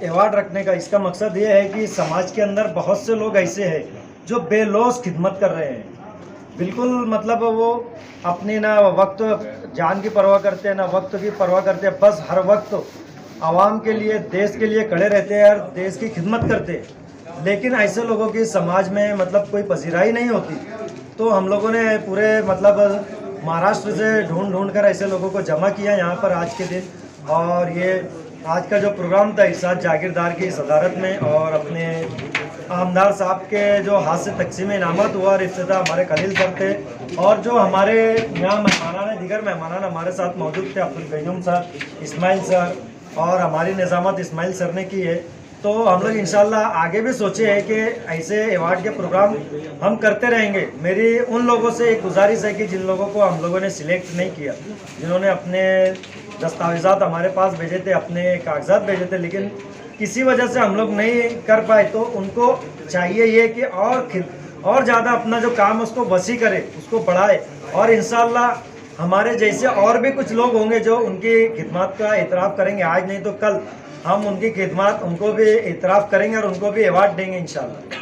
Award रखने का इसका मकसद ये है कि समाज के अंदर बहुत से लोग ऐसे हैं जो बेलौस खिदमत कर रहे हैं। बिल्कुल मतलब वो अपनी ना वक्त जान की परवाह करते हैं ना वक्त की परवाह करते हैं, बस हर वक्त आवाम के लिए देश के लिए खड़े रहते हैं और देश की खिदमत करते हैं। लेकिन ऐसे लोगों की समाज में मतलब कोई पजीराई नहीं होती। तो हम लोगों ने पूरे मतलब महाराष्ट्र से ढूंढ ढूंढ कर ऐसे लोगों को जमा किया यहाँ पर आज के दिन। और ये आज का जो प्रोग्राम था इरशाद जागीरदार की सदारत में और अपने आमदार साहब के जो हाथ से तकसीम इनामत हुआ और इफ्तिताह हमारे खलील सर थे। और जो हमारे यहाँ मेहमानान दीगर मेहमान हमारे साथ मौजूद थे, अब्दुल कयूम सर, इस्माइल सर और हमारी निज़ामत इस्माइल सर ने की है। तो हम लोग इंशाल्लाह आगे भी सोचे हैं कि ऐसे अवार्ड के प्रोग्राम हम करते रहेंगे। मेरी उन लोगों से एक गुजारिश है कि जिन लोगों को हम लोगों ने सिलेक्ट नहीं किया, जिन्होंने अपने दस्तावेज़ात हमारे पास भेजे थे, अपने कागजात भेजे थे, लेकिन किसी वजह से हम लोग नहीं कर पाए, तो उनको चाहिए ये कि और ज़्यादा अपना जो काम है उसको वसी करे, उसको बढ़ाए। और इंशाल्लाह हमारे जैसे और भी कुछ लोग होंगे जो उनकी खिदमत का एतराफ़ करेंगे। आज नहीं तो कल हम उनकी खिदमत उनको भी एतराफ़ करेंगे और उनको भी अवार्ड देंगे इंशाल्लाह।